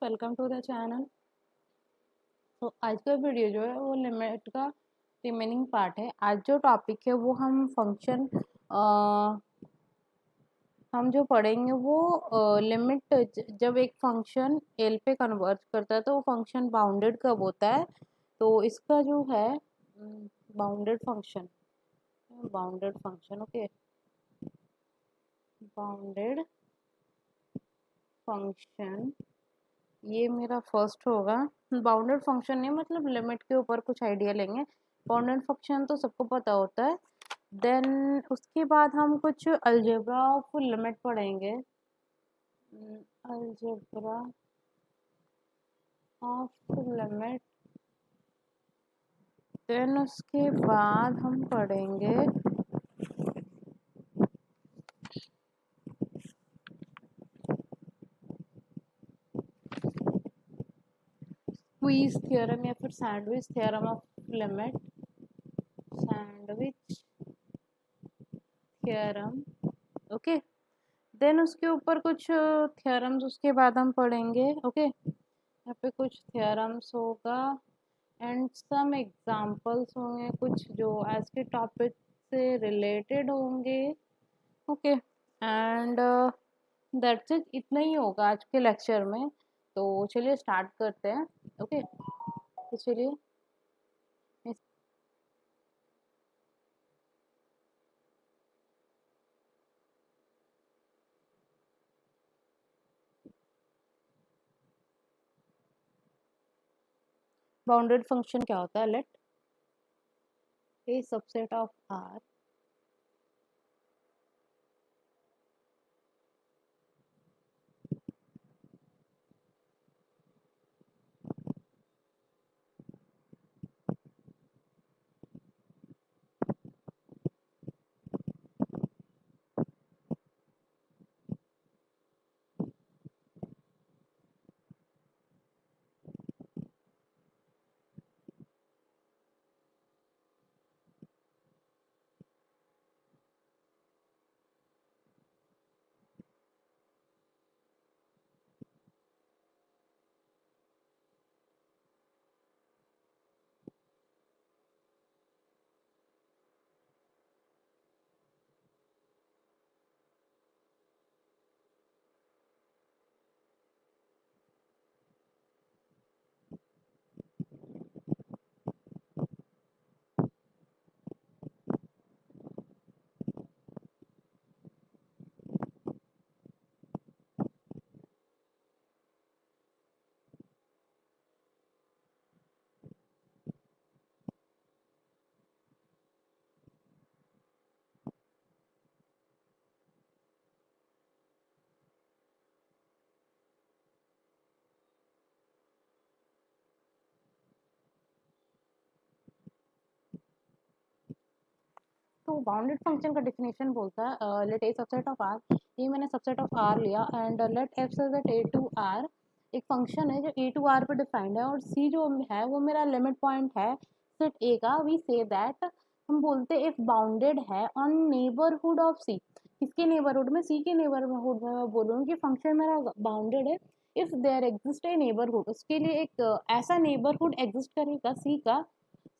Welcome to the channel. तो आज का वीडियो जो है वो लिमिट का रिमेनिंग पार्ट है। आज जो टॉपिक है वो हम जो पढ़ेंगे वो लिमिट जब एक फंक्शन एल पे कन्वर्ज करता है तो वो फंक्शन बाउंडेड कब होता है। तो इसका जो है bounded function okay. Bounded function ये मेरा फर्स्ट होगा। बाउंडेड फंक्शन नहीं मतलब लिमिट के ऊपर कुछ आइडिया लेंगे। बाउंडेड फंक्शन तो सबको पता होता है। देन उसके बाद हम कुछ अलजेब्रा ऑफ लिमिट पढ़ेंगे। Algebra of limit. देन उसके बाद हम पढ़ेंगे स्क्वीज थ्योरम या फिर sandwich theorem of limit. Sandwich theorem okay. Then उसके ऊपर कुछ थ्योरम्स उसके बाद हम पढ़ेंगे ओके। यहाँ पे कुछ थ्योरम्स होगा एंड सम एग्जांपल्स होंगे कुछ जो आज के टॉपिक से रिलेटेड होंगे ओके। एंड दैट्स इट, इतना ही होगा आज के लेक्चर में। तो चलिए स्टार्ट करते हैं ओके। तो चलिए बाउंडेड फंक्शन क्या होता है। Let A subset of R तो बाउंडेड फंक्शन का डेफिनेशन बोलता है let A subset of R. ये मैंने सबसेट ऑफ आर लिया and let F such that A to R एक फंक्शन है जो ए टू आर पे डिफाइंड है और सी जो है वो मेरा लिमिट पॉइंट है सेट ए का। वी से दैट हम बोलते इफ बाउंडेड है ऑन नेबरहुड ऑफ सी। किसके नेबरहुड में, सी के नेबरहुड में मैं बोलूँगी कि फंक्शन मेरा बाउंडेड है। If there exist a neighbourhood उसके लिए एक ऐसा नेबरहुड एग्जिस्ट करेगा सी का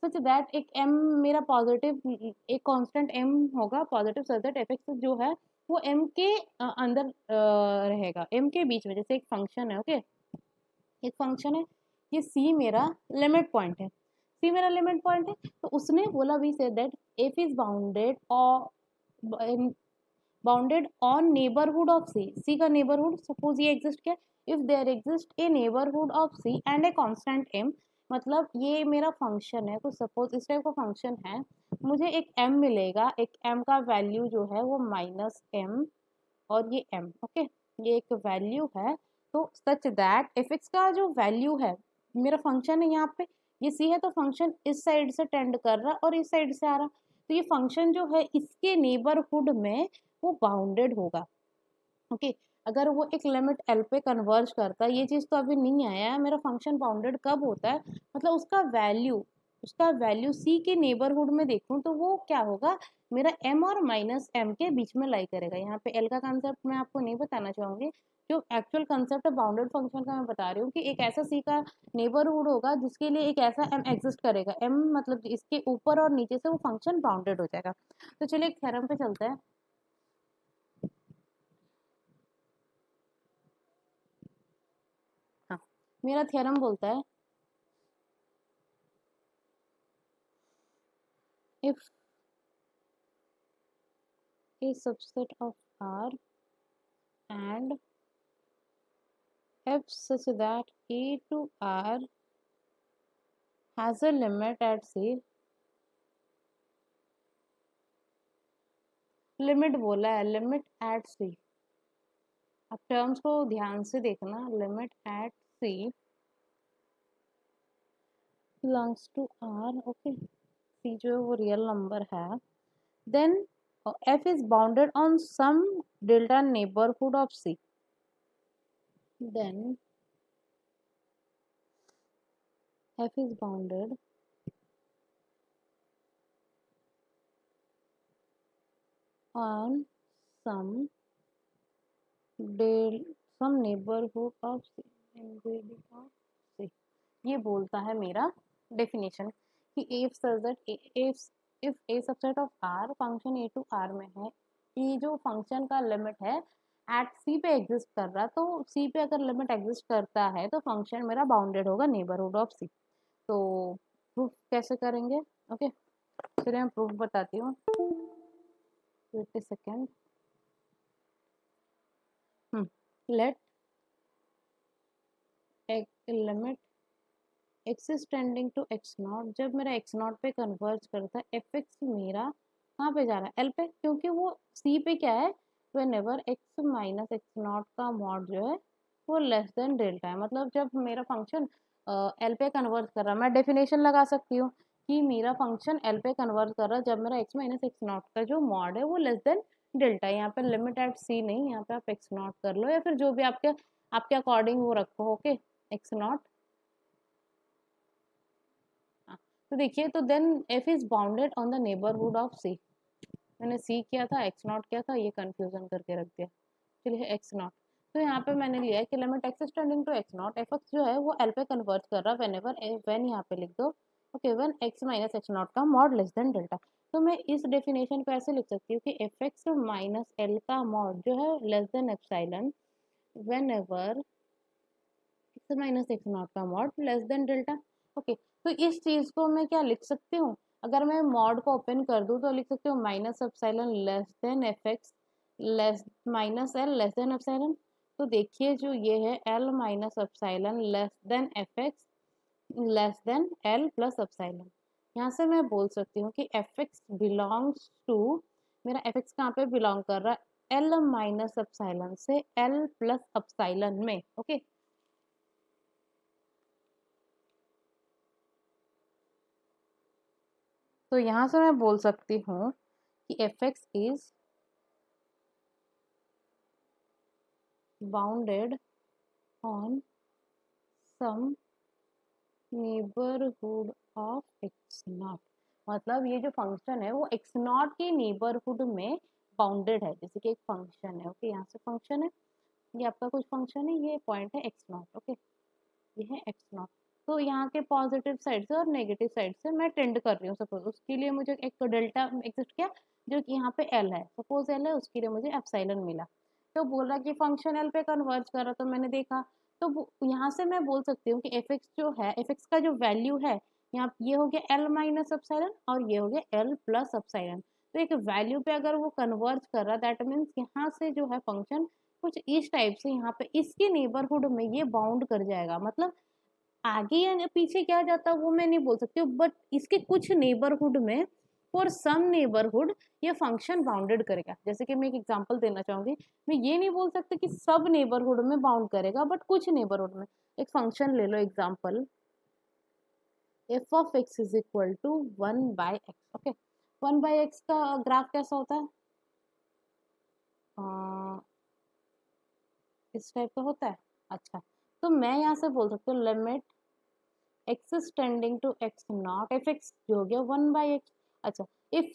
सच दैट एक m मेरा पॉजिटिव एक कांस्टेंट m होगा positive such that F X जो है वो m के अंदर रहेगा, m के बीच में। जैसे एक फंक्शन है ओके, एक फंक्शन है ये c मेरा लिमिट पॉइंट है, c मेरा लिमिट पॉइंट है। तो उसने बोला we say that f is bounded और bounded on neighbourhood of C. C का नेबरहुड सपोज ये एग्जिस्ट किया। If there exist a neighbourhood of C and a constant m, मतलब ये मेरा फंक्शन है कुछ सपोज इस टाइप का फंक्शन है। मुझे एक m मिलेगा, एक m का वैल्यू जो है वो माइनस m और ये m ओके, ये एक वैल्यू है। तो सच दैट एफ एक्स का जो वैल्यू है मेरा फंक्शन है यहाँ पे ये सी है तो फंक्शन इस साइड से टेंड कर रहा है और इस साइड से आ रहा। तो ये फंक्शन जो है इसके नेबरहुड में वो बाउंडेड होगा ओके। अगर वो एक लिमिट एल पे कन्वर्ज करता है, ये चीज़ तो अभी नहीं आया है। मेरा फंक्शन बाउंडेड कब होता है मतलब उसका वैल्यू सी के नेबरहुड में देखूं तो वो क्या होगा, मेरा m और माइनस m के बीच में लाई करेगा। यहाँ पे l का कंसेप्ट मैं आपको नहीं बताना चाहूंगी, जो एक्चुअल कंसेप्ट है बाउंडेड फंक्शन का मैं बता रही हूँ कि एक ऐसा c का नेबरहुड होगा जिसके लिए एक ऐसा m एग्जिस्ट करेगा। m मतलब इसके ऊपर और नीचे से वो फंक्शन बाउंडेड हो जाएगा। तो चलिए एक थ्योरम पे चलते हैं। हाँ, मेरा थ्योरम बोलता है if a subset of R and f such that a to R has a limit at C, limit बोला है, लिमिट एट सी। अब टर्म्स को ध्यान से देखना, limit at C belongs to R, okay, C जो है वो रियल नंबर है, then f is bounded on some delta neighborhood of C, then f is bounded on some some neighborhood of C, ये बोलता है मेरा डेफिनेशन कि if a subset of r function a to r में है, ये जो फंक्शन का लिमिट है एट c पे एग्जिस्ट कर रहा है, तो c पे अगर लिमिट एग्जिस्ट करता है तो फंक्शन मेरा बाउंडेड होगा नेबरहुड ऑफ c। तो प्रूफ कैसे करेंगे? ओके, चलिए मैं प्रूफ बताती हूँ। Wait a second. Let limit x is tending to x naught, जब मेरा x नॉट पे कन्वर्ज करता है एफ एक्स मेरा कहाँ पे जा रहा है? l पे, क्योंकि वो c पे क्या है, when ever x minus X naught का मॉड जो है वो लेस देन डेल्टा है। मतलब जब मेरा फंक्शन l पे कन्वर्ज कर रहा है, मैं डेफिनेशन लगा सकती हूँ कि मेरा फंक्शन l पे कन्वर्ज कर रहा है जब मेरा x माइनस एक्स नॉट का जो मॉड है वो लेस देन डेल्टा है। यहाँ पे लिमिट एट c नहीं, यहाँ पे आप x नॉट कर लो या फिर जो भी आपके अकॉर्डिंग वो रखो, ओके, x नॉट। तो देखिए, तो then f is bounded on the neighbourhood of c। मैंने c किया था, x नॉट किया था, ये कंफ्यूजन करके रख दिया। चलिए x नॉट, तो यहाँ पे मैंने लिया है कि limit x is tending to x naught, f जो है वो l पे कन्वर्ट कर रहा है व्हेनेवर व्हेन, यहाँ पे लिख दो okay, when x minus X naught का मॉड लेस देन डेल्टा। तो मैं इस डेफिनेशन को ऐसे लिख सकती हूँ कि एफ एक्स माइनस एल का मॉड जो है less than epsilon whenever X minus X naught का mod less than delta. Okay, तो इस चीज को मैं क्या लिख सकती हूँ? अगर मैं मॉड को ओपन कर दूँ तो लिख सकती हूँ minus epsilon less than F X less minus L less than epsilon. तो देखिए जो ये है L minus epsilon less than F X less then L plus epsilon. यहाँ से मैं बोल सकती हूँ कि एफ एक्स बिलोंग्स टू, मेरा एफ एक्स कहाँ पे बिलोंग कर रहा है? एल माइनस एप्सिलॉन से एल प्लस एप्सिलॉन में, ओके। तो यहाँ से मैं बोल सकती हूँ कि F X is bounded on some neighbourhood of X naught. मतलब ये जो फंक्शन है वो एक्स नॉट के नेबरहुड में बाउंडेड है। जैसे कि एक फंक्शन है, ओके, यहाँ से फंक्शन है, ये आपका कुछ फंक्शन है, ये पॉइंट है एक्स नॉट, ओके, ये है एक्स नॉट। तो यहाँ के पॉजिटिव साइड से और नेगेटिव साइड से मैं टेंड कर रही हूँ, सपोज उसके लिए मुझे एक डेल्टा एग्जिस्ट किया जो कि यहाँ पे एल है, सपोज एल है, उसके लिए मुझे एप्सिलॉन मिला। तो बोला कि फंक्शन एल पे कन्वर्ज कर रहा, तो मैंने देखा, तो यहाँ से मैं बोल सकती हूँ कि एफ एक्स जो है, एफ एक्स का जो वैल्यू है यहाँ, ये हो गया एल माइनस एप्सिलॉन और ये हो गया एल प्लस एप्सिलॉन। तो एक वैल्यू पे अगर वो कन्वर्ज कर रहा, दैट मीन्स यहाँ से जो है फंक्शन कुछ इस टाइप से यहाँ पे इसके नेबरहुड में ये बाउंड कर जाएगा। मतलब आगे या पीछे क्या जाता वो मैं नहीं बोल सकती हूँ, बट इसके कुछ नेबरहुड में, फॉर सम नेबरहुड, ये फंक्शन बाउंडेड करेगा। जैसे कि मैं एक एग्जांपल देना चाहूंगी, मैं ये नहीं बोल सकती कि सब नेबरहुड में बाउंड करेगा, बट कुछ नेबरहुड में। एक फंक्शन ले लो example, F of X is equal to 1/x, okay. 1/x का ग्राफ कैसा होता है? इस टाइप का होता है। अच्छा, तो मैं यहाँ से बोल सकती हूँ limit x is tending to x naught, f x जो हो गया 1/x। अच्छा, इफ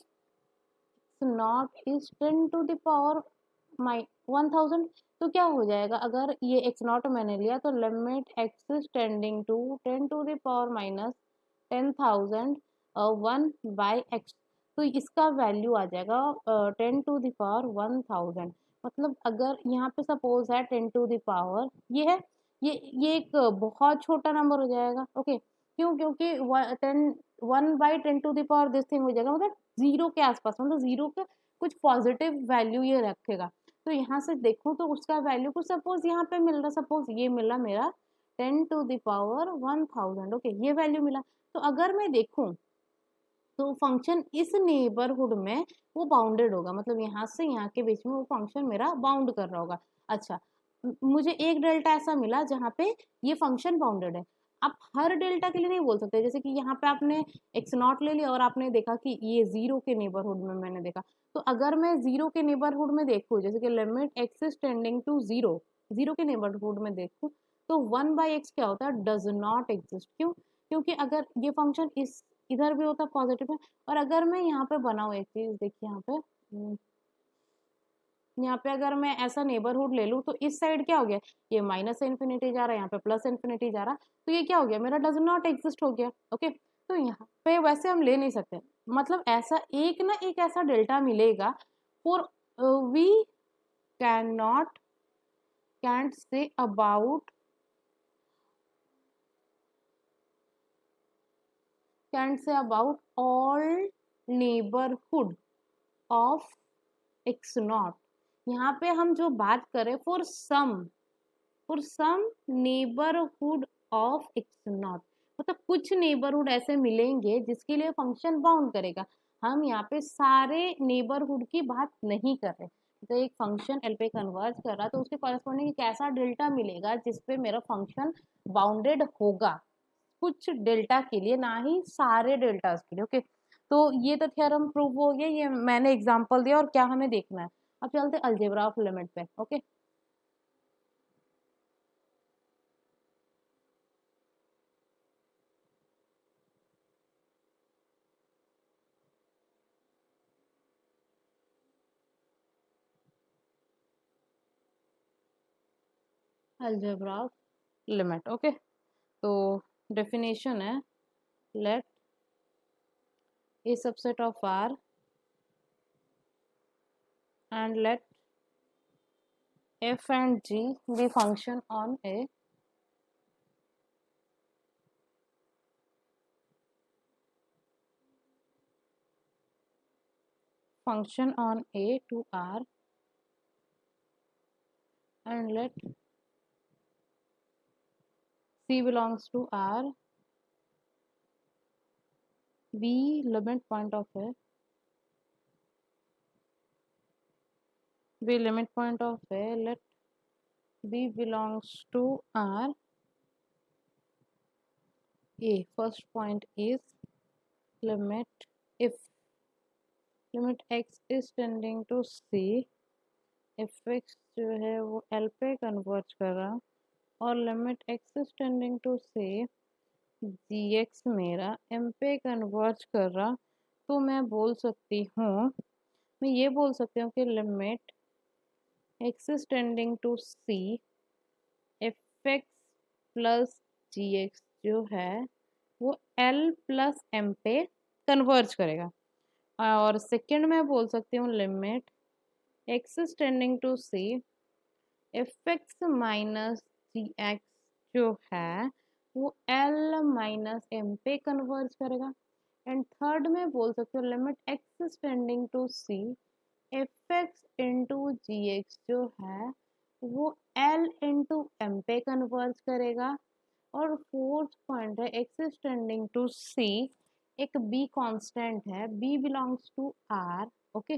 नॉट इज 10⁻1000। तो क्या हो जाएगा, अगर ये एक्स नॉट मैंने लिया तो limit X is tending to 10⁻10,000 1/x। तो इसका वैल्यू आ जाएगा 10⁻1000। मतलब अगर यहाँ पे सपोज है 10 ये है, ये एक बहुत छोटा नंबर हो जाएगा। ओके, क्यों? क्योंकि 1/10 दिस थिंग हो जाएगा, मतलब जीरो के आसपास, मतलब जीरो के कुछ पॉजिटिव वैल्यू ये रखेगा। तो यहाँ से देखूं तो उसका वैल्यू कुछ सपोज यहाँ पे मिल रहा, सपोज ये मिला मेरा 10⁻1000। ओके, ये वैल्यू मिला। तो अगर मैं देखूं तो फंक्शन इस नेबरहुड में वो बाउंडेड होगा, मतलब यहाँ से यहाँ के बीच में वो फंक्शन मेरा बाउंड कर रहा होगा। अच्छा, मुझे एक डेल्टा ऐसा मिला जहाँ पे ये फंक्शन बाउंडेड है। आप हर डेल्टा के लिए नहीं बोल सकते, जैसे कि यहाँ पे आपने एक्स नॉट ले लिया और आपने देखा कि ये जीरो के नेबरहुड में मैंने देखा। तो अगर मैं जीरो के नेबरहुड में देखूँ, जैसे कि limit X is tending to zero, zero के नेबरहुड में देखूँ, तो 1/x क्या होता है, डज नॉट एग्जिस्ट। क्यों? क्योंकि अगर ये फंक्शन इस इधर भी होता पॉजिटिव में, और अगर मैं यहाँ पे बनाऊँ एक चीज, देखिए यहाँ पे अगर मैं ऐसा नेबरहुड ले लूँ तो इस साइड क्या हो गया, ये माइनस से इन्फिनिटी जा रहा है, यहाँ पे प्लस इन्फिनिटी जा रहा, तो ये क्या हो गया, मेरा डज नॉट एग्जिस्ट हो गया। ओके, तो यहाँ पे वैसे हम ले नहीं सकते, मतलब ऐसा एक ना एक ऐसा डेल्टा मिलेगा for we can not can't say about all neighbourhood of X naught. यहाँ पे हम जो बात करें for some neighbourhood of X naught, मतलब कुछ नेबरहुड ऐसे मिलेंगे जिसके लिए फंक्शन बाउंड करेगा। हम यहाँ पे सारे नेबरहुड की बात नहीं कर रहे। तो एक फंक्शन एल पे कन्वर्ज कर रहा तो उसके कॉरेस्पॉन्डिंग एक ऐसा डेल्टा मिलेगा जिसपे मेरा फंक्शन बाउंडेड होगा, कुछ डेल्टा के लिए, ना ही सारे डेल्टास के लिए। ओके, तो ये तो थ्योरम प्रूव हो गया, ये मैंने एग्जांपल दिया और क्या हमें देखना है। अब चलते अलजेब्रा ऑफ लिमिट पे। Okay, algebra of limit. Okay, तो डेफिनेशन है, let A subset of R and let f and g be function on a function on a to r, and let c belongs to r, b limit point of a, b limit point of a, let b belongs to r, a first point is limit if limit x is tending to c, f x जो है वो l पे converge कर रहा, और limit x is tending to c G X मेरा M पे converge कर रहा। तो मैं बोल सकती हूँ, मैं ये बोल सकती हूँ कि limit X is tending to C F X plus G X जो है वो एल प्लस एम पे कन्वर्ज करेगा। और सेकंड में बोल सकती हूँ limit X is tending to C F X minus G X जो है वो एल माइनस एम पे कन्वर्ज करेगा। एंड थर्ड में बोल सकते हो limit X is tending to C F X into G X जो है वो एल इंटू एम पे कन्वर्ज करेगा। और फोर्थ पॉइंट है X is tending to C, एक बी कांस्टेंट है, B belongs to R. Okay,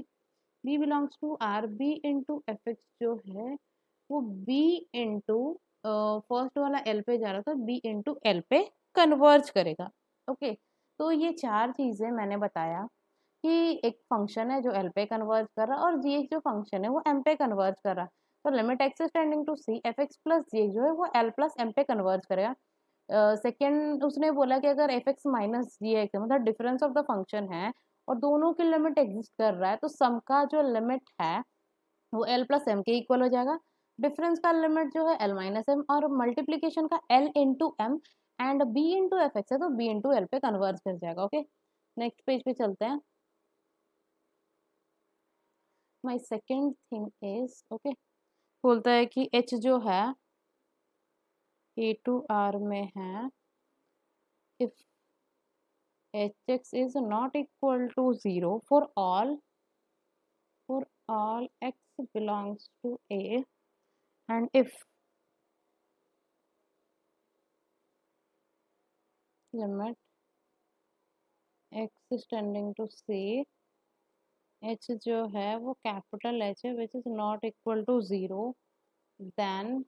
B belongs to R, B into F X जो है वो बी इंटू फर्स्ट वाला एल पे जा रहा था, बी इंटू एल पे कन्वर्ज करेगा। ओके, तो ये चार चीज़ें मैंने बताया कि एक फंक्शन है जो एल पे कन्वर्ज कर रहा है और जी जो फंक्शन है वो एम पे कन्वर्ज कर रहा है। तो limit X is tending to C F X plus G जो है वो एल प्लस एम पे कन्वर्ज करेगा। सेकेंड उसने बोला कि अगर F X minus G X मतलब डिफरेंस ऑफ द फंक्शन है और दोनों की लिमिट एग्जिस्ट कर रहा है, तो सम का जो लिमिट है वो एल प्लस एम के इक्वल हो जाएगा। डिफरेंस का लिमिट जो है एल माइनस एम, और मल्टीप्लीकेशन का L into M, and B into F X है तो बी इंटू एल पे कन्वर्ज कर जाएगा। ओके, नेक्स्ट पेज पे चलते हैं। My second thing is okay, बोलता है कि एच जो है ए टू आर में है, if H X is not equal to zero for all x belongs to A, and if limit x is tending to C, h जो है वो कैपिटल h है which is not equal to zero, then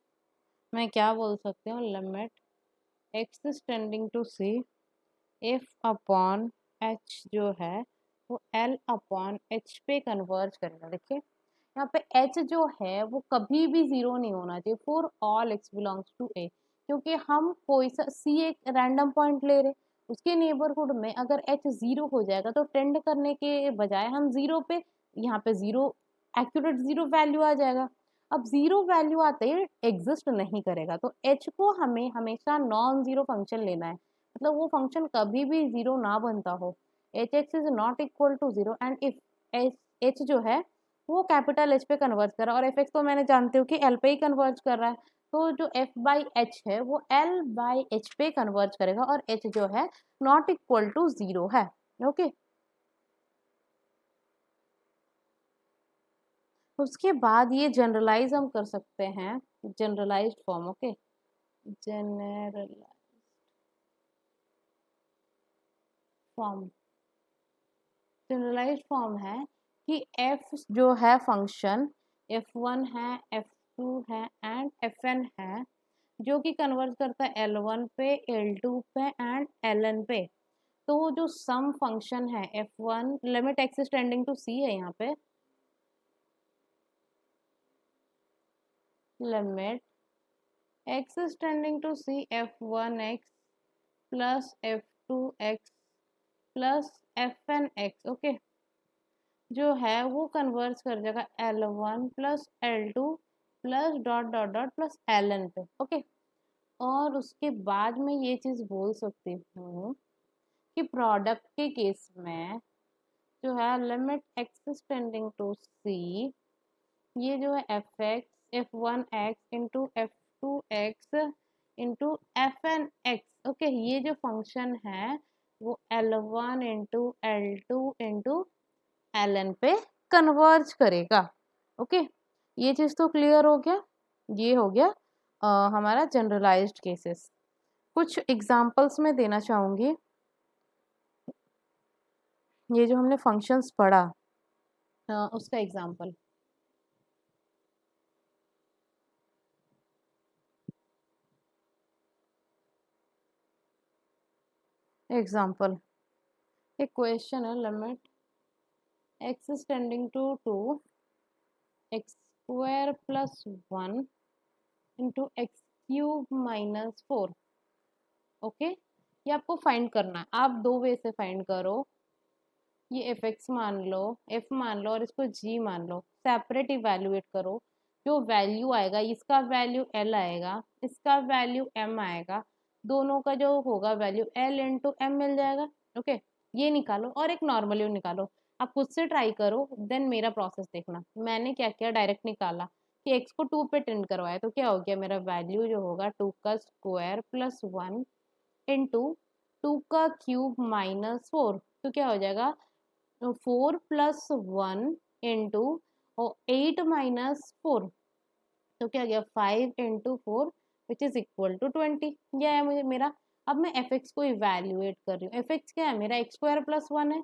मैं क्या बोल सकती हूँ, limit x is tending to C if upon h जो है वो l upon h पे कन्वर्ज करेगा। देखिए यहाँ पे h जो है वो कभी भी जीरो नहीं होना चाहिए for all x belongs to a, क्योंकि हम कोई सा c एक रैंडम पॉइंट ले रहे, उसके नेबरहुड में अगर h जीरो हो जाएगा तो टेंड करने के बजाय हम जीरो पे, यहाँ पे जीरो एक्यूरेट जीरो वैल्यू आ जाएगा। अब जीरो वैल्यू आते ही एग्जिस्ट नहीं करेगा, तो h को हमें हमेशा नॉन जीरो फंक्शन लेना है, मतलब वो फंक्शन कभी भी जीरो ना बनता हो। H X is not equal to zero and if H जो है वो कैपिटल एच पे कन्वर्ज कर रहा है, और एफ एक्स तो मैंने जानती हूँ कि एल पे ही कन्वर्ज कर रहा है, तो जो एफ बाई एच है वो एल बाई एच पे कन्वर्ज करेगा, और एच जो है नॉट इक्वल टू जीरो है। ओके, उसके बाद ये जनरलाइज हम कर सकते हैं, generalized form. Okay, generalize form, generalized form है कि एफ जो है फंक्शन f1 है, f2 है एंड fn है, जो कि कन्वर्ज करता है L1 पे, L2 पे एंड Ln पे। तो जो सम फंक्शन है f1, limit x is tending to c है यहाँ पे, limit x is tending to c f1x plus f2x plus fnx okay, जो है वो कन्वर्ज कर जाएगा L1 plus L2 plus dot dot dot plus Ln पे। ओके, और उसके बाद में ये चीज़ बोल सकती हूँ कि प्रोडक्ट के केस में जो है limit X tending to C, ये जो है F X F one X into F two X into F N X okay, ये जो फंक्शन है वो L1 into L2 into Ln पे कन्वर्ज करेगा। ओके, ये चीज़ तो क्लियर हो गया। ये हो गया हमारा जनरलाइज्ड केसेस। कुछ एग्जांपल्स में देना चाहूँगी, ये जो हमने फंक्शंस पढ़ा उसका एग्जांपल। एग्जांपल, एक क्वेश्चन है, limit x is tending to 2 x square plus 1 into x cube minus 4। Okay, ये आपको फाइंड करना है, आप दो वे से फाइंड करो। ये एफ एक्स मान लो, एफ मान लो और इसको जी मान लो, सेपरेट इवेल्युएट करो। जो वैल्यू आएगा इसका वैल्यू एल आएगा, इसका वैल्यू एम आएगा, दोनों का जो होगा वैल्यू एल इंटू एम मिल जाएगा। ओके, ये निकालो और एक नॉर्मल यू निकालो, आप खुद से ट्राई करो देन मेरा प्रोसेस देखना। मैंने क्या किया, डायरेक्ट निकाला कि एक्स को टू पे टेंड करवाया, तो क्या हो गया, मेरा वैल्यू जो होगा टू का square plus one into two का क्यूब माइनस फोर, तो क्या हो जाएगा, four plus one into eight minus four, तो क्या गया five into four which is equal to 20। यह है मुझे मेरा। अब मैं एफ एक्स को इवेल्युएट कर रही हूँ, एफ एक्स क्या है मेरा, एक्स स्क्वायर प्लस वन है।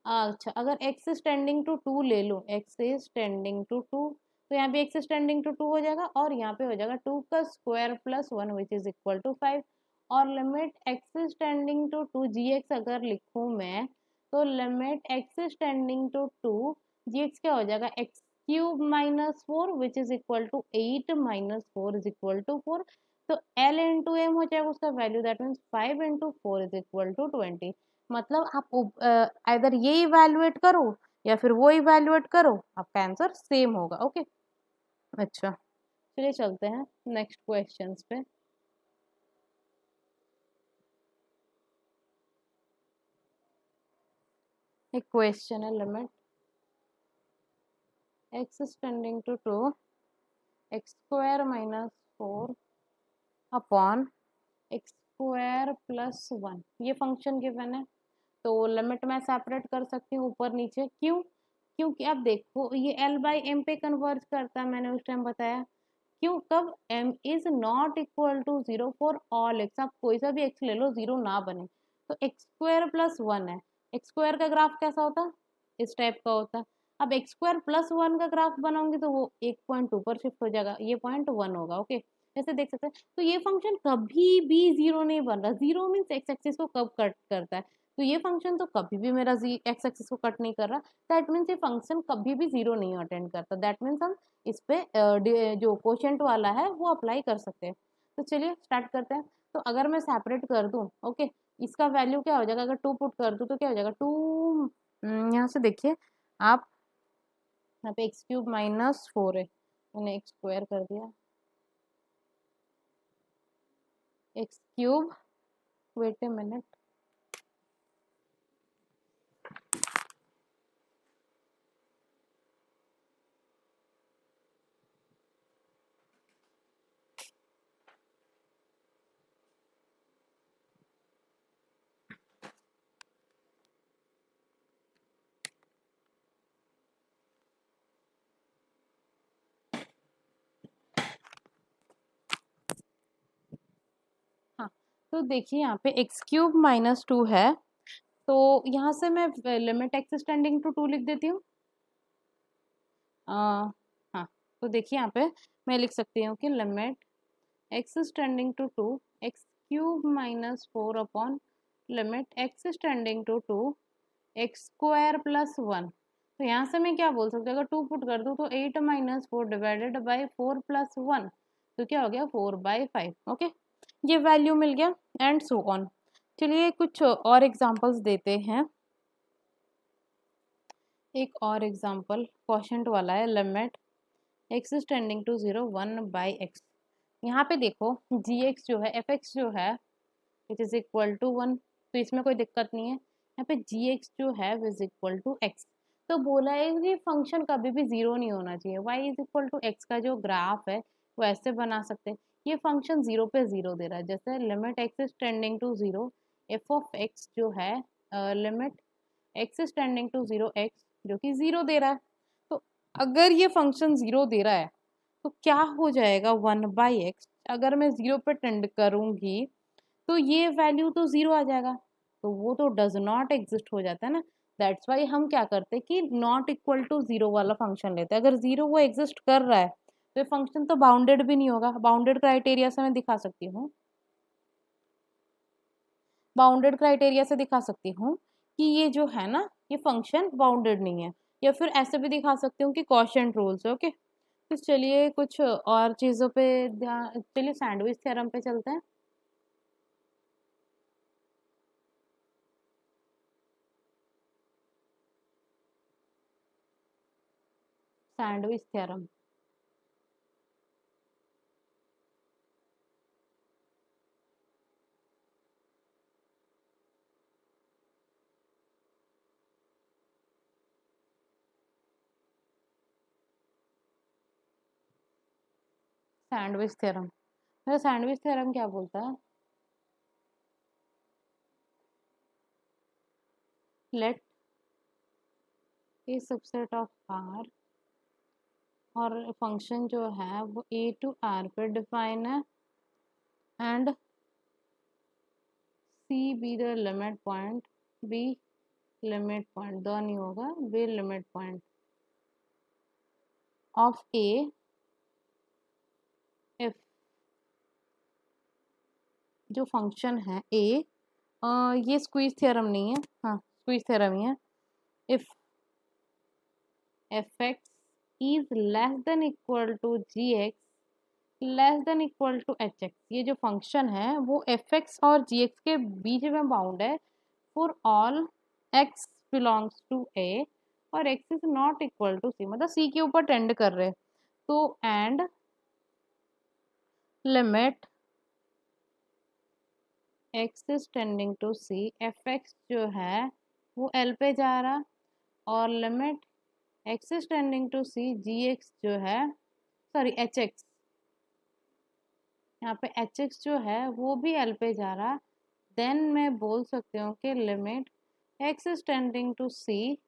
अच्छा, अगर x is tending to two ले लूँ, x is tending to two, तो यहाँ पे x is tending to two हो जाएगा, और यहाँ पे हो जाएगा टू का square plus one which is equal to five. और limit x is tending to two G X अगर लिखूँ मैं, तो limit x is tending to two G X क्या हो जाएगा, X cube minus four which is equal to eight minus four is equal to four. तो L into M हो जाएगा उसका value, that means 5 into 4 is equal to 20। मतलब आप इधर ये इवैल्यूएट करो या फिर वो इवैल्यूएट करो, आपका आंसर सेम होगा। ओके, अच्छा चलिए चलते हैं नेक्स्ट क्वेश्चंस पे। एक क्वेश्चन है, limit x is tending to 2 x square minus 4 upon x square plus 1, ये फंक्शन गिवन है। तो लिमिट मैं सेपरेट कर सकती हूँ ऊपर नीचे, क्यों? क्योंकि अब देखो ये L बाई एम पे कन्वर्ज करता है, मैंने उस टाइम बताया। क्यों? कब m is not equal to 0 for all x, आप कोई सा भी x ले लो 0 ना बने। तो x स्क्वायर प्लस 1 है, x स्क्वायर का ग्राफ कैसा होता? इस टाइप का होता। अब x स्क्वायर प्लस 1 का ग्राफ बनाऊंगी तो वो 1.2 पर शिफ्ट हो जाएगा, ये 0.1 होगा। ओके, जैसे देख सकते हैं। तो ये फंक्शन कभी भी 0 नहीं बन रहा। 0 मीन्स एक्स एक्सिस को कब कट करता है, तो ये फंक्शन तो कभी भी मेरा एक्स एक्सिस को कट नहीं कर रहा। दैट मीन्स ये फंक्शन कभी भी 0 नहीं अटेंड करता। दैट मीन्स हम इस पे जो कोशेंट वाला है वो अप्लाई कर सकते हैं। तो चलिए स्टार्ट करते हैं। तो अगर मैं सेपरेट कर दूं, ओके, इसका वैल्यू क्या हो जाएगा? अगर 2 पुट कर दूं तो क्या हो जाएगा? 2 यहाँ से देखिए आप, यहाँ पे एक्स क्यूब माइनस 4 है, मैंने एक्स स्क्वायर कर दिया, X cube, wait a minute, हाँ। तो देखिए यहाँ पे एक्स क्यूब माइनस 2 है, तो यहाँ से मैं लिमिट एक्स टेंडिंग टू 2 लिख देती हूँ। हाँ, तो देखिए यहाँ पे मैं लिख सकती हूँ कि limit x is tending to 2 x cube minus 4 upon limit x is tending to 2 x square plus 1। तो यहाँ से मैं क्या बोल सकती हूँ? अगर 2 पुट कर दूँ तो 8 माइनस 4 डिवाइडेड बाई 4 प्लस 1, तो क्या हो गया? 4/5। ओके, ये वैल्यू मिल गया एंड सो ऑन। चलिए कुछ और एग्जांपल्स देते हैं। एक और एग्जांपल क्वोशंट वाला है, limit x is tending to 0 1/x। यहाँ पे देखो gx जो है, fx जो है विच इज इक्वल टू 1, तो इसमें कोई दिक्कत नहीं है। यहाँ पे gx जो है विज इक्वल टू x। तो बोला है कि फंक्शन कभी भी 0 नहीं होना चाहिए। y is equal to x का जो ग्राफ है वो ऐसे बना सकते हैं। ये फंक्शन 0 पे 0 दे रहा है, जैसे limit x is tending to 0 f of x जो है, limit x is tending to 0 x जो कि 0 दे रहा है। तो अगर ये फंक्शन 0 दे रहा है तो क्या हो जाएगा? 1/x। अगर मैं 0 पे टेंड करूंगी तो ये वैल्यू तो 0 आ जाएगा, तो वो तो डज नॉट एग्जिस्ट हो जाता है ना। दैट्स वाई हम क्या करते हैं कि नॉट इक्वल टू 0 वाला फंक्शन लेते हैं। अगर 0 वो एग्जिस्ट कर रहा है तो ये फंक्शन तो बाउंडेड भी नहीं होगा। बाउंडेड क्राइटेरिया से मैं दिखा सकती हूँ, बाउंडेड क्राइटेरिया से दिखा सकती हूँ कि ये जो है ना, ये फंक्शन बाउंडेड नहीं है। या फिर ऐसे भी दिखा सकती हूँ कि क्वोशिएंट रूल्स है। ओके, तो चलिए कुछ और चीज़ों पे ध्यान, चलिए सैंडविच थ्योरम पे चलते हैं। सैंडविच थ्योरम, सैंडविच थ्योरम, मेरा सैंडविच थ्योरम क्या बोलता है? Let A subset of R, और फंक्शन जो है वो ए टू आर पे डिफाइन है, and C be the limit point, be limit point, दो नहीं होगा, be limit point of A if जो फंक्शन है ए, ये स्क्वीज थ्योरम नहीं है, हाँ स्क्वीज थ्योरम ही है। If F X is less than equal to G X less than equal to H X, ये जो फंक्शन है वो एफ एक्स और जी एक्स के बीच में बाउंड है for all x belongs to A और X is not equal to C, मतलब सी के ऊपर टेंड कर रहे हैं। तो and limit X is tending to C, F X जो है वो एल पे जा रहा, और limit X is tending to C, G X जो है, सॉरी एच एक्स, यहाँ पे एच एक्स जो है वो भी एल पे जा रहा, देन मैं बोल सकती हूँ कि limit X is tending to C,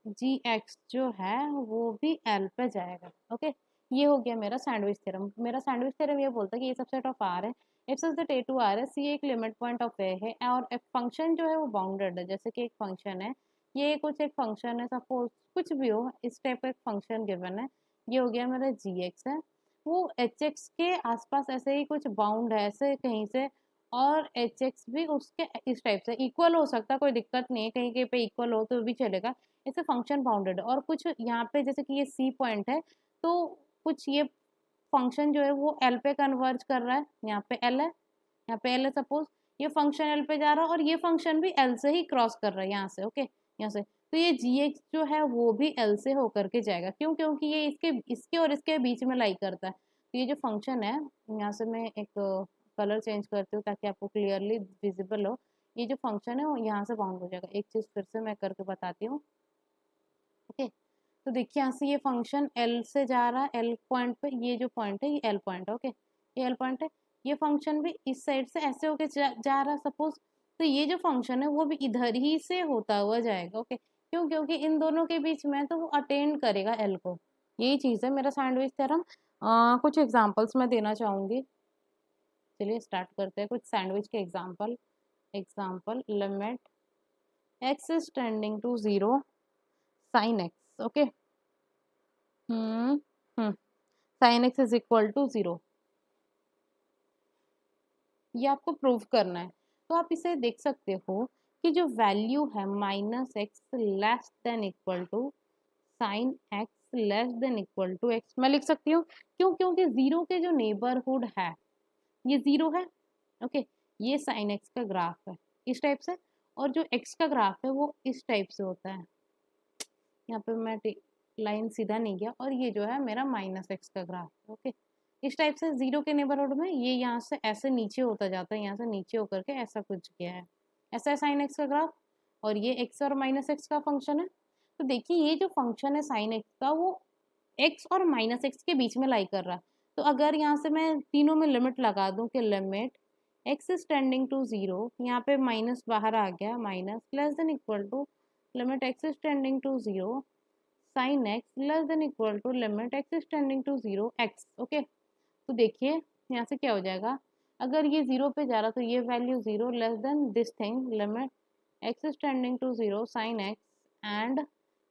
G X जो है वो भी एल पे जाएगा। ओके, ये हो गया मेरा सैंडविच थ्योरम। मेरा सैंडविच थ्योरम ये बोलता है कि ये सबसेट ऑफ आर है, if such that A to R है, सी एक लिमिट पॉइंट ऑफ ए है, और एक फंक्शन जो है वो बाउंडेड है। जैसे कि एक फंक्शन है, ये कुछ एक फंक्शन है, सपोज कुछ भी हो, इस टाइप का एक फंक्शन गिवन है, ये हो गया मेरा जी एक्स है, वो एच एक्स के आसपास ऐसे ही कुछ बाउंड है ऐसे कहीं से, और एच एक्स भी उसके इस टाइप से इक्वल हो सकता है, कोई दिक्कत नहीं है, कहीं कहीं पे इक्वल हो तो भी चलेगा, ऐसे फंक्शन बाउंडेड है। और कुछ यहाँ पे जैसे कि ये सी पॉइंट है, तो कुछ ये फंक्शन जो है वो एल पे कन्वर्ज कर रहा है, यहाँ पे एल है, यहाँ पे एल है, सपोज ये फंक्शन एल पे जा रहा है और ये फंक्शन भी एल से ही क्रॉस कर रहा है यहाँ से, ओके यहाँ से, तो ये जी एक्स जो है वो भी एल से होकर के जाएगा, क्यों, क्योंकि ये इसके इसके और इसके बीच में लाई करता है। तो ये जो फंक्शन है, यहाँ से मैं एक कलर चेंज करती हूँ ताकि आपको क्लियरली विजिबल हो, ये जो फंक्शन है वो यहाँ से बाउंड हो जाएगा। एक चीज़ फिर से मैं करके बताती हूँ, ओके। तो देखिए यहाँ से ये फंक्शन एल से जा रहा है, एल पॉइंट पे, ये जो पॉइंट है ये एल पॉइंट है, ओके, ये एल पॉइंट है, ये फंक्शन भी इस साइड से ऐसे होके जा रहा है सपोज, तो ये जो फंक्शन है वो भी इधर ही से होता हुआ जाएगा, ओके, क्यों, क्योंकि इन दोनों के बीच में तो वो अटेंड करेगा एल को। यही चीज़ है मेरा सैंडविच थ्योरम। कुछ एग्जांपल्स मैं देना चाहूँगी, चलिए स्टार्ट करते हैं कुछ सैंडविच के example. Example, limit X is tending to zero sine X, okay, hmm hmm sine X is equal to zero, ये आपको प्रूव करना है। तो आप इसे देख सकते हो कि जो वैल्यू है minus X less than equal to sine X less than equal to X, मैं लिख सकती हूँ, क्यों, क्योंकि जीरो के जो नेबरहुड है ये जीरो है, ओके, ये साइन एक्स का ग्राफ है इस टाइप से, और जो एक्स का ग्राफ है वो इस टाइप से होता है, यहाँ पे मैं लाइन सीधा नहीं गया, और ये जो है मेरा माइनस एक्स का ग्राफ, ओके, इस टाइप से जीरो के नेबरहुड में ये यहाँ से ऐसे नीचे होता जाता है, यहाँ से नीचे होकर के ऐसा कुछ गया है, ऐसा है साइन एक्स का ग्राफ, और ये एक्स और माइनस एक्स का फंक्शन है। तो देखिए ये जो फंक्शन है साइन एक्स का वो एक्स और माइनस एक्स के बीच में लाई कर रहा है। तो अगर यहाँ से मैं तीनों में लिमिट लगा दूं कि limit X is tending to zero, यहाँ पे माइनस बाहर आ गया, minus less than equal to limit X is tending to zero sine X less than equal to limit X is tending to zero X, okay. तो देखिए यहाँ से क्या हो जाएगा, अगर ये जीरो पे जा रहा तो ये value zero less than this thing limit X is tending to zero sine X, and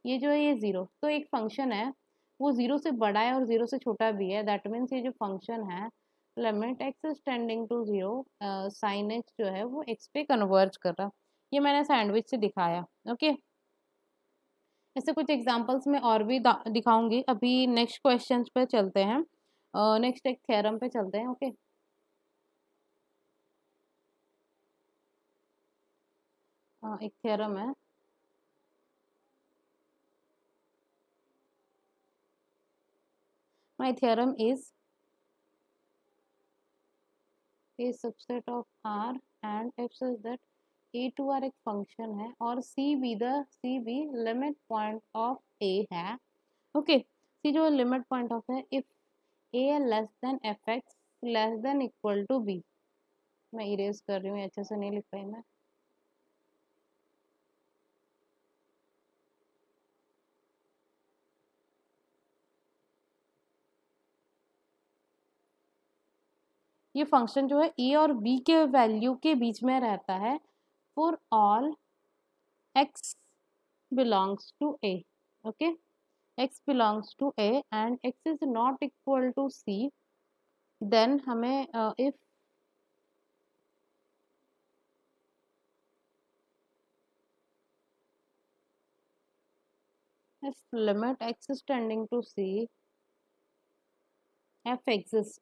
ये जो है ये जीरो, तो एक फंक्शन है वो जीरो से बड़ा है और जीरो से छोटा भी है, दैट मीन्स ये जो फंक्शन है limit X is tending to zero sine X जो है वो एक्स पे कन्वर्ज कर रहा, ये मैंने सैंडविच से दिखाया, ओके। ऐसे कुछ एग्जांपल्स में और भी दिखाऊंगी, अभी नेक्स्ट क्वेश्चंस पे चलते हैं, नेक्स्ट एक थ्योरम पे चलते हैं, ओके। एक थ्योरम है, my theorem is a subset of R and if such that A to R एक फंक्शन है और C be limit point of A है, ओके, सी जो लिमिट पॉइंट ऑफ है if A less than F X less than equal to B, मैं erase कर रही हूँ, अच्छे से नहीं लिख पाई मैं, ये फंक्शन जो है ए और बी के वैल्यू के बीच में रहता है for all x belongs to A, okay, x belongs to a and x is not equal to c, then हमें if limit x is tending to c f exists,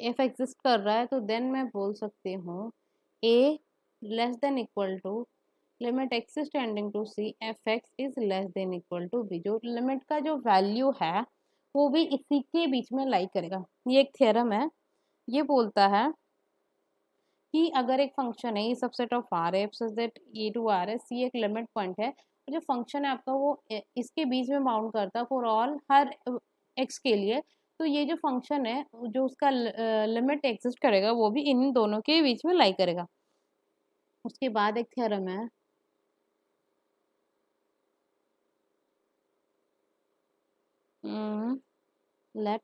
F exist कर रहा है तो देन मैं बोल सकती हूँ A less than equal to limit X is tending to C F X is less than equal to B. जो limit का जो वैल्यू है वो भी इसी के बीच में लाई करेगा। ये एक थ्योरम है, ये बोलता है कि अगर एक फंक्शन है, ये सबसेट ऑफ आर है such that A to R है, सी एक लिमिट पॉइंट है, जो फंक्शन है आपका वो इसके बीच में बाउंड करता है फॉर ऑल हर एक्स के लिए। तो ये जो फंक्शन है जो उसका लिमिट एग्जिस्ट करेगा वो भी इन दोनों के बीच में लाई करेगा। उसके बाद एक थ्योरम है let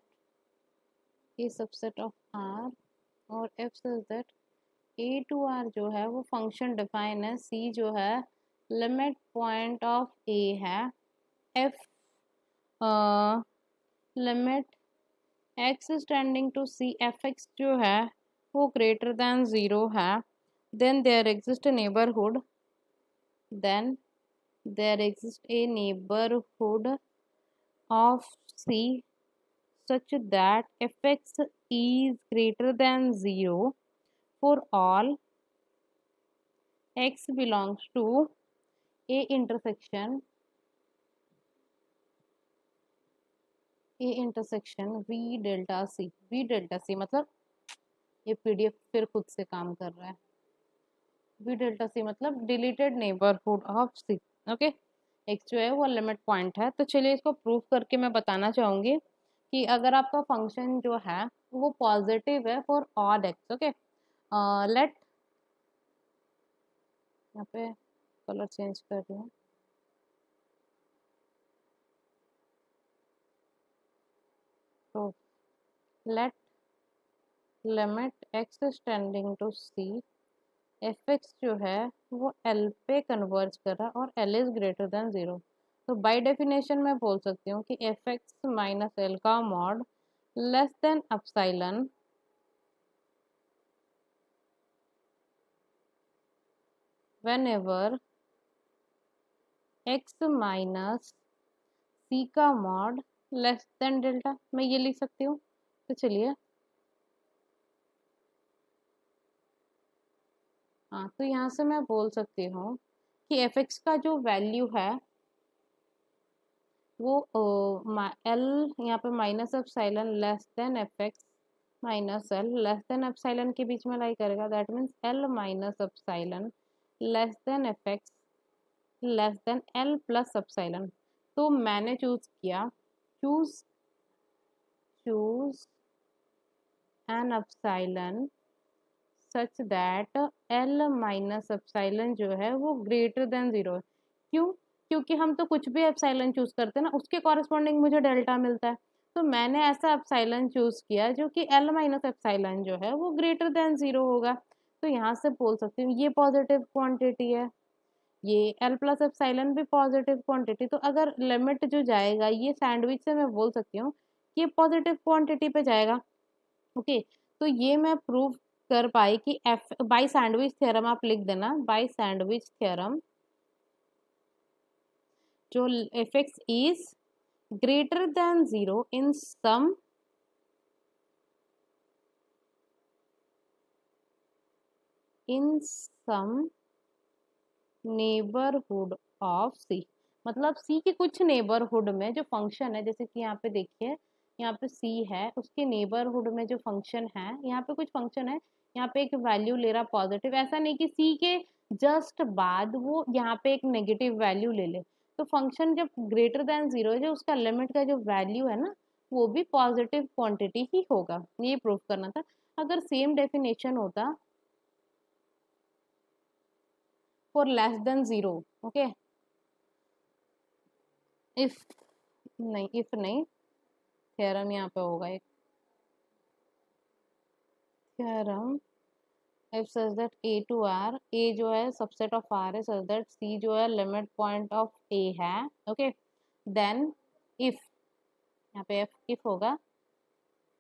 A subset of R और F such that A to R जो है वो फंक्शन डिफाइन है, सी जो है लिमिट पॉइंट ऑफ ए है, F limit X is tending to C F X जो है वो ग्रेटर देन ज़ीरो है, then there exist a neighbourhood, then there exists a neighborhood of C such that fx is greater than 0 for all x belongs to a intersection v delta c। v delta c मतलब ये PDF फिर खुद से काम कर रहा है। v delta c मतलब deleted neighbourhood of c। Okay, x जो है वो लिमिट पॉइंट है। तो चलिए इसको प्रूव करके मैं बताना चाहूंगी कि अगर आपका फंक्शन जो है वो पॉजिटिव है for odd X. Okay, let यहाँ पे कलर चेंज कर रही हूँ। तो let limit X is tending to C F X जो है वो एल पे कन्वर्ज कर रहा है और एल इज ग्रेटर देन 0। तो बाय डेफिनेशन मैं बोल सकती हूँ कि एफ एक्स माइनस एल का mod less than epsilon whenever x minus C का मॉड लेस देन डेल्टा। मैं ये लिख सकती हूँ। तो चलिए, हाँ, तो यहाँ से मैं बोल सकती हूँ कि एफ एक्स का जो वैल्यू है वो एल यहाँ पे minus epsilon less than F X minus L less than epsilon के बीच में लाई करेगा। That means L minus epsilon less than F X less then L plus epsilon. तो मैंने चूज किया, choose choose an epsilon such that L minus epsilon जो है वो ग्रेटर देन 0 है। क्यों? क्योंकि हम तो कुछ भी एप्सिलॉन चूज करते हैं ना उसके कॉरेस्पॉन्डिंग मुझे डेल्टा मिलता है। तो मैंने ऐसा एप्सिलॉन चूज किया जो कि एल माइनस एप्सिलॉन जो है वो ग्रेटर देन 0 होगा। तो यहाँ से बोल सकती हूँ ये पॉजिटिव क्वांटिटी है, ये एल प्लस एप्सिलॉन भी पॉजिटिव क्वांटिटी। तो अगर लिमिट जो जाएगा ये सैंडविच से मैं बोल सकती हूँ कि ये पॉजिटिव क्वांटिटी पे जाएगा। ओके, तो ये मैं प्रूव कर पाई कि एफ बाय सैंडविच थ्योरम, आप लिख देना बाय सैंडविच थ्योरम, जो F X is greater than 0 in some neighbourhood of C. मतलब सी के कुछ नेबरहुड में जो फंक्शन है, जैसे कि यहाँ पे देखिए, यहाँ पे सी है, उसके नेबरहुड में जो फंक्शन है, यहाँ पे कुछ फंक्शन है, यहाँ पे एक वैल्यू ले रहा पॉजिटिव। ऐसा नहीं कि सी के जस्ट बाद वो यहाँ पे एक नेगेटिव वैल्यू ले ले। तो फंक्शन जब ग्रेटर देन 0 है, जो उसका लिमिट का जो वैल्यू है ना वो भी पॉजिटिव क्वांटिटी ही होगा। ये प्रूव करना था। अगर सेम डेफिनेशन होता for less than 0, okay, if नहीं, इफ नहीं, थ्योरम यहाँ पे होगा एक theorem, if such that A to R, A जो है सबसेट ऑफ आर है, सच दैट सी जो है लिमिट पॉइंट ऑफ ए है। ओके, देन इफ, यहाँ पे इफ होगा,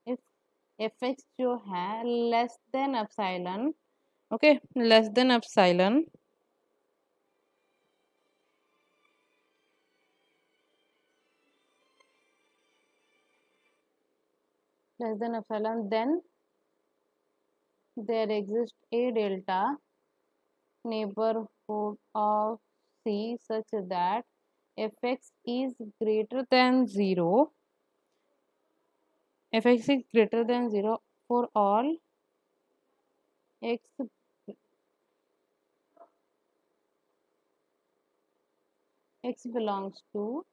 इफ एफ एक्स जो है less than epsilon, okay, less than epsilon, less than epsilon, then there exists a delta neighborhood of C such that fx is greater than 0, fx is greater than 0 for all x belongs to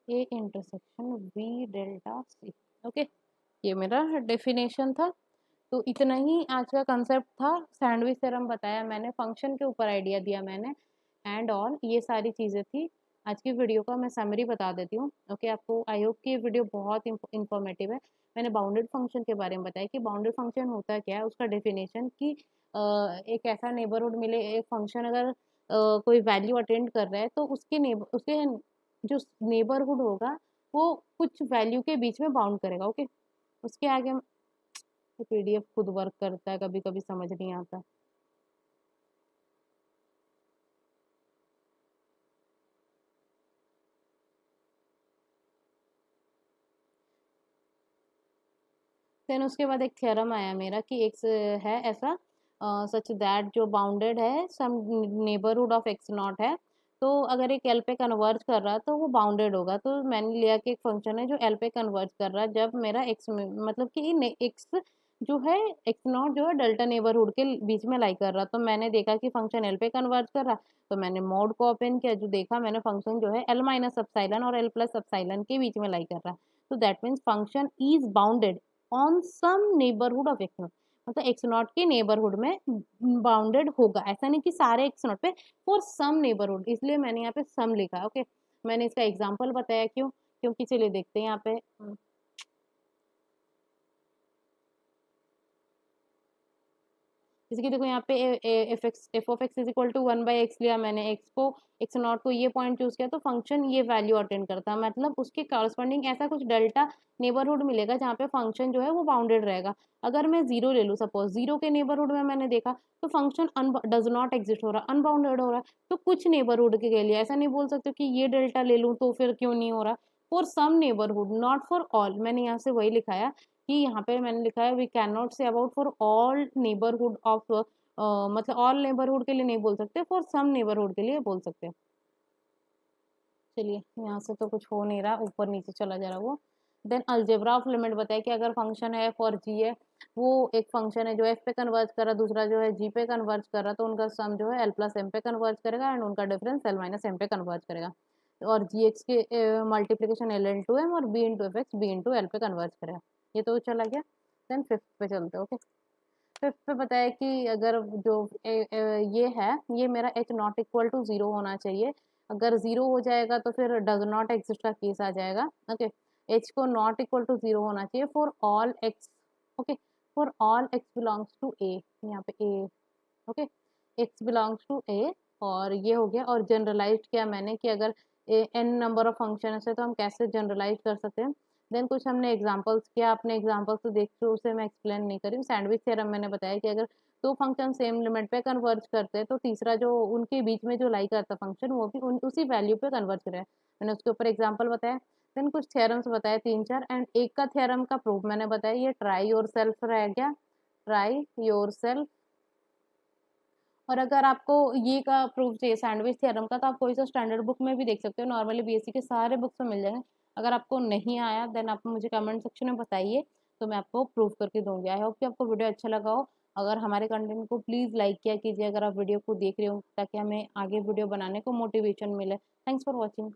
a intersection v delta c। Okay, ये मेरा definition था। तो इतना ही आज का concept था। Sandwich theorem बताया मैंने, फंक्शन के ऊपर आइडिया दिया मैंने, एंड ऑल ये सारी चीज़ें थी। आज की वीडियो का मैं समरी बता देती हूँ। ओके, आपको आई होप कि ये वीडियो बहुत इंफॉर्मेटिव है। मैंने बाउंडेड फंक्शन के बारे में बताया कि बाउंडेड फंक्शन होता क्या है, उसका डेफिनेशन कि एक ऐसा नेबरहुड मिले, एक फंक्शन अगर कोई वैल्यू अटेंड कर रहा है तो उसके जो नेबरहुड होगा वो कुछ वैल्यू के बीच में बाउंड करेगा। ओके, उसके आगे पीडीएफ खुद वर्क करता है, कभी कभी समझ नहीं आता। देन उसके बाद एक थ्योरम आया मेरा कि एक्स है ऐसा सच दैट जो बाउंडेड है सम नेबरहुड ऑफ एक्स नॉट है, तो अगर एक एल पे कन्वर्ज कर रहा है तो वो बाउंडेड होगा। तो मैंने लिया कि एक फंक्शन है जो एल पे कन्वर्ज कर रहा है जब मेरा एक्स में मतलब कि एक्स जो है एक्स नॉट जो है डेल्टा नेबरहुड के बीच में लाई कर रहा। तो मैंने देखा कि फंक्शन एल पे कन्वर्ज कर रहा, तो मैंने मोड को ओपन किया, जो देखा मैंने फंक्शन जो है एल माइनस एप्सिलॉन और एल प्लस एप्सिलॉन के बीच में लाई कर रहा। तो that means function is bounded on some neighbourhood of X naught, मतलब एक्स नॉट के नेबरहुड में बाउंडेड होगा। ऐसा नहीं कि सारे एक्स नॉट पे, फॉर सम नेबरहुड, इसलिए मैंने यहाँ पे सम लिखा। ओके, मैंने इसका एग्जांपल बताया क्यों, क्योंकि चलिए देखते हैं यहाँ पे। जैसे कि देखो यहाँ पे F of X is equal to 1/x लिया मैंने, एक्स को एक्स नॉट को ये पॉइंट चूज किया, तो फंक्शन ये वैल्यू अटेंड करता है, मतलब उसके कॉरस्पॉन्डिंग ऐसा कुछ डेल्टा नेबरहुड मिलेगा जहाँ पे फंक्शन जो है वो बाउंडेड रहेगा। अगर मैं जीरो ले लूँ, सपोज जीरो के नेबरहुड में मैंने देखा तो फंक्शन डज नॉट एग्जिस्ट हो रहा, अनबाउंडेड हो रहा है। तो कुछ नेबरहुड के लिए ऐसा नहीं बोल सकते कि ये डेल्टा ले लूँ तो फिर क्यों नहीं हो रहा। For some neighbourhood, not for all, मैंने यहाँ से वही लिखाया कि यहाँ पे मैंने लिखा है we can not say about for all neighbourhood of, मतलब ऑल नेबरहुड के लिए नहीं बोल सकते, फॉर सम नेबरहुड के लिए बोल सकते हैं। चलिए यहाँ से तो कुछ हो नहीं रहा, ऊपर नीचे चला जा रहा वो। देन अलजेब्रा ऑफ लिमिट बताया कि अगर फंक्शन है फॉर जी है, वो एक फंक्शन है जो एफ पे कन्वर्ज कर रहा, दूसरा जो है जी पे कन्वर्ज कर रहा, तो उनका सम जो है एल प्लस एम पे कन्वर्ज करेगा एंड उनका डिफरेंस एल माइनस एम पे कन्वर्ज करेगा। और जी एक्स के मल्टीप्लीकेशन एल इंटू एम और B into F X B into L पे कन्वर्ज करेगा। ये तो चला गया। देन फिफ्थ पे चलते हैं। ओके, फिफ्थ पे बताया कि अगर जो ये है, ये मेरा h not equal to zero होना चाहिए। अगर जीरो हो जाएगा तो फिर डज नॉट एग्जिस्ट का केस आ जाएगा। ओके, एच को नॉट इक्वल टू जीरो होना चाहिए for all x. Okay, for all x belongs to A, यहाँ पे A. Okay, x belongs to A, और ये हो गया। और जनरलाइज किया मैंने कि अगर एन नंबर ऑफ फंक्शन है तो हम कैसे जनरलाइज कर सकते हैं। देन कुछ हमने एग्जांपल्स किया, अपने एग्जांपल्स तो देख लो, उसे मैं एक्सप्लेन नहीं करी। सैंडविच थ्योरम मैंने बताया कि अगर दो फंक्शन सेम लिमिट पे कन्वर्ज करते हैं तो तीसरा जो उनके बीच में जो लाई करता फंक्शन वो भी उसी वैल्यू पे कन्वर्ज करे। मैंने उसके ऊपर एग्जाम्पल बताया। देन कुछ थ्योरम्स बताए 3-4, एंड एक का थ्योरम का प्रूफ मैंने बताया, ये ट्राई योर सेल्फ रह गया, ट्राई योर सेल्फ। और अगर आपको ये का प्रूफ चाहिए सैंडविच थ्योरम का, तो आप कोई सा स्टैंडर्ड बुक में भी देख सकते हो, नॉर्मली बीएससी के सारे बुक्स में मिल जाएंगे। अगर आपको नहीं आया देन आप मुझे कमेंट सेक्शन में बताइए, तो मैं आपको प्रूफ करके दूंगी। आई होप कि आपको वीडियो अच्छा लगा हो। अगर हमारे कंटेंट को प्लीज़ लाइक किया कीजिए अगर आप वीडियो को देख रहे हो, ताकि हमें आगे वीडियो बनाने को मोटिवेशन मिले। Thanks for watching.